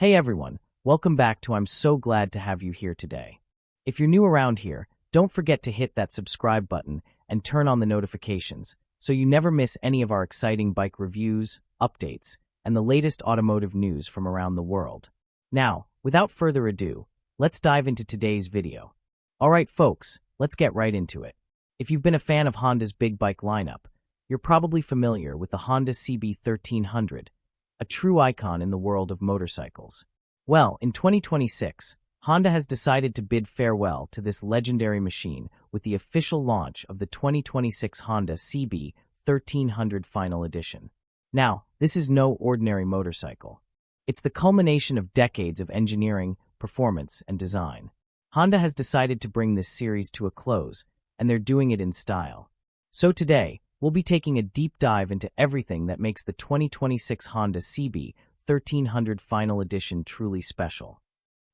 Hey everyone, welcome back to I'm so glad to have you here today. If you're new around here, don't forget to hit that subscribe button and turn on the notifications so you never miss any of our exciting bike reviews, updates, and the latest automotive news from around the world. Now, without further ado, let's dive into today's video. Alright folks, let's get right into it. If you've been a fan of Honda's big bike lineup, you're probably familiar with the Honda CB1300, a true icon in the world of motorcycles. Well, in 2026, Honda has decided to bid farewell to this legendary machine with the official launch of the 2026 Honda CB1300 Final Edition. Now, this is no ordinary motorcycle. It's the culmination of decades of engineering, performance, and design. Honda has decided to bring this series to a close, and they're doing it in style. So today, we'll be taking a deep dive into everything that makes the 2026 Honda CB1300 Final Edition truly special.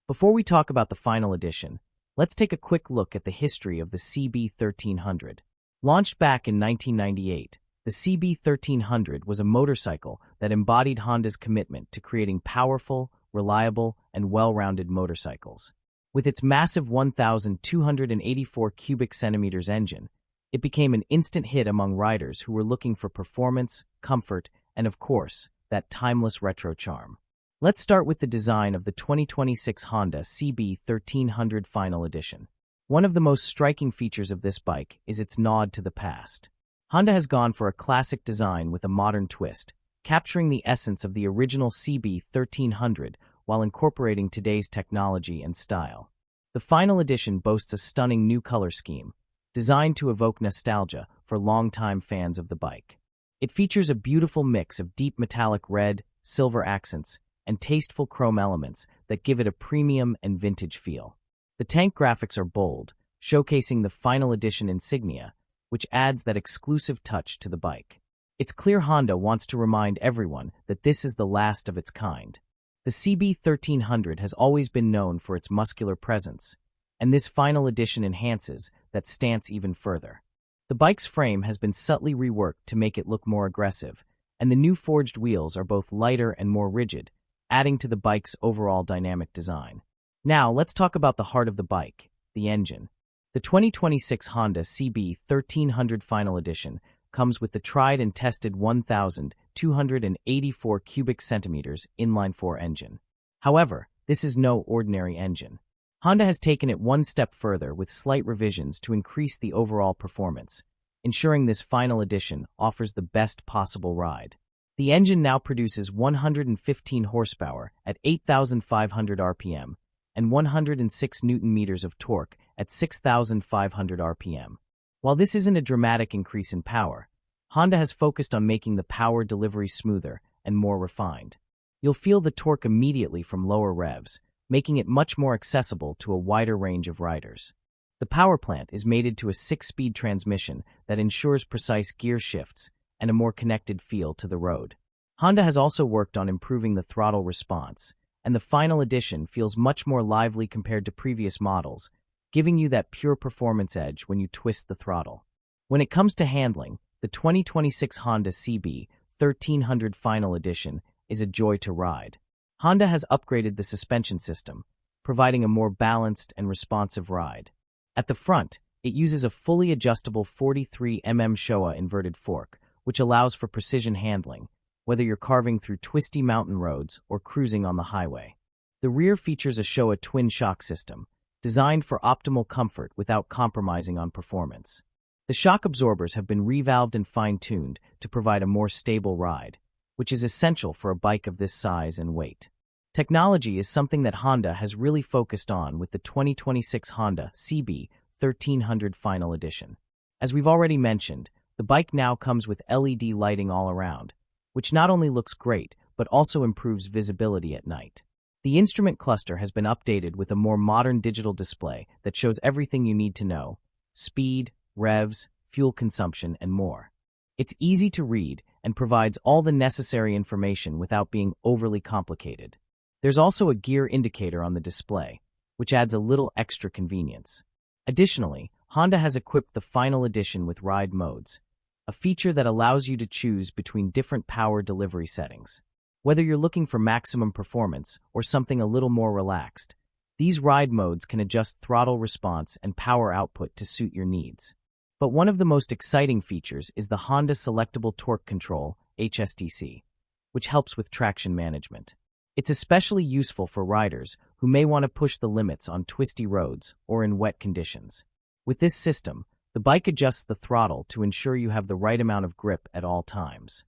Before we talk about the Final Edition, let's take a quick look at the history of the CB1300. Launched back in 1998, the CB1300 was a motorcycle that embodied Honda's commitment to creating powerful, reliable, and well-rounded motorcycles. With its massive 1,284 cubic centimeters engine, it became an instant hit among riders who were looking for performance, comfort, and of course, that timeless retro charm. Let's start with the design of the 2026 Honda CB1300 Final Edition. One of the most striking features of this bike is its nod to the past. Honda has gone for a classic design with a modern twist, capturing the essence of the original CB1300 while incorporating today's technology and style. The Final Edition boasts a stunning new color scheme, designed to evoke nostalgia for longtime fans of the bike. It features a beautiful mix of deep metallic red, silver accents, and tasteful chrome elements that give it a premium and vintage feel. The tank graphics are bold, showcasing the Final Edition insignia, which adds that exclusive touch to the bike. It's clear Honda wants to remind everyone that this is the last of its kind. The CB1300 has always been known for its muscular presence, and this Final Edition enhances that stance even further. The bike's frame has been subtly reworked to make it look more aggressive, and the new forged wheels are both lighter and more rigid, adding to the bike's overall dynamic design. Now, let's talk about the heart of the bike, the engine. The 2026 Honda CB1300 Final Edition comes with the tried and tested 1,284 cubic centimeters inline-4 engine. However, this is no ordinary engine. Honda has taken it one step further with slight revisions to increase the overall performance, ensuring this Final Edition offers the best possible ride. The engine now produces 115 horsepower at 8,500 RPM and 106 Newton-meters of torque at 6,500 RPM. While this isn't a dramatic increase in power, Honda has focused on making the power delivery smoother and more refined. You'll feel the torque immediately from lower revs, making it much more accessible to a wider range of riders. The power plant is mated to a 6-speed transmission that ensures precise gear shifts and a more connected feel to the road. Honda has also worked on improving the throttle response, and the Final Edition feels much more lively compared to previous models, giving you that pure performance edge when you twist the throttle. When it comes to handling, the 2026 Honda CB1300 Final Edition is a joy to ride. Honda has upgraded the suspension system, providing a more balanced and responsive ride. At the front, it uses a fully adjustable 43mm Showa inverted fork, which allows for precision handling, whether you're carving through twisty mountain roads or cruising on the highway. The rear features a Showa twin shock system, designed for optimal comfort without compromising on performance. The shock absorbers have been revalved and fine-tuned to provide a more stable ride, which is essential for a bike of this size and weight. Technology is something that Honda has really focused on with the 2026 Honda CB1300 Final Edition. As we've already mentioned, the bike now comes with LED lighting all around, which not only looks great, but also improves visibility at night. The instrument cluster has been updated with a more modern digital display that shows everything you need to know: speed, revs, fuel consumption, and more. It's easy to read and provides all the necessary information without being overly complicated. There's also a gear indicator on the display, which adds a little extra convenience. Additionally, Honda has equipped the Final Edition with ride modes, a feature that allows you to choose between different power delivery settings. Whether you're looking for maximum performance or something a little more relaxed, these ride modes can adjust throttle response and power output to suit your needs. But one of the most exciting features is the Honda Selectable Torque Control, HSTC, which helps with traction management. It's especially useful for riders who may want to push the limits on twisty roads or in wet conditions. With this system, the bike adjusts the throttle to ensure you have the right amount of grip at all times.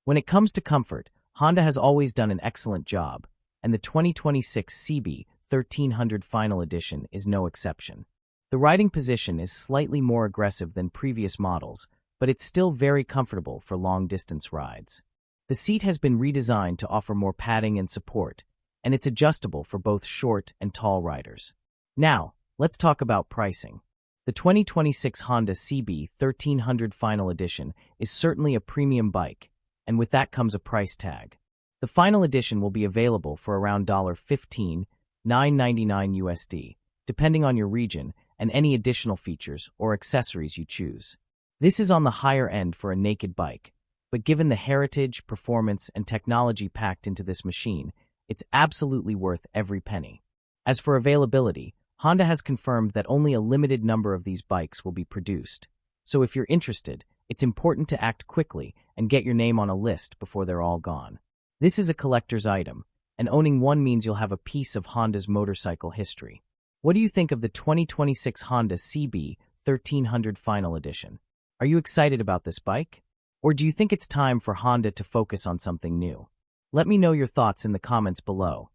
When it comes to comfort, Honda has always done an excellent job, and the 2026 CB1300 Final Edition is no exception. The riding position is slightly more aggressive than previous models, but it's still very comfortable for long-distance rides. The seat has been redesigned to offer more padding and support, and it's adjustable for both short and tall riders. Now, let's talk about pricing. The 2026 Honda CB1300 Final Edition is certainly a premium bike, and with that comes a price tag. The Final Edition will be available for around $15,999 USD, depending on your region and any additional features or accessories you choose. This is on the higher end for a naked bike, but given the heritage, performance, and technology packed into this machine, it's absolutely worth every penny. As for availability, Honda has confirmed that only a limited number of these bikes will be produced. So if you're interested, it's important to act quickly and get your name on a list before they're all gone. This is a collector's item, and owning one means you'll have a piece of Honda's motorcycle history. What do you think of the 2026 Honda CB1300 Final Edition? Are you excited about this bike? Or do you think it's time for Honda to focus on something new? Let me know your thoughts in the comments below.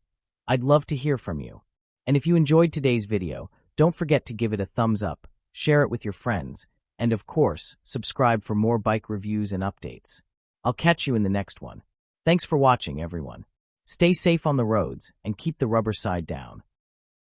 I'd love to hear from you. And if you enjoyed today's video, don't forget to give it a thumbs up, share it with your friends, and of course, subscribe for more bike reviews and updates. I'll catch you in the next one. Thanks for watching, everyone. Stay safe on the roads and keep the rubber side down.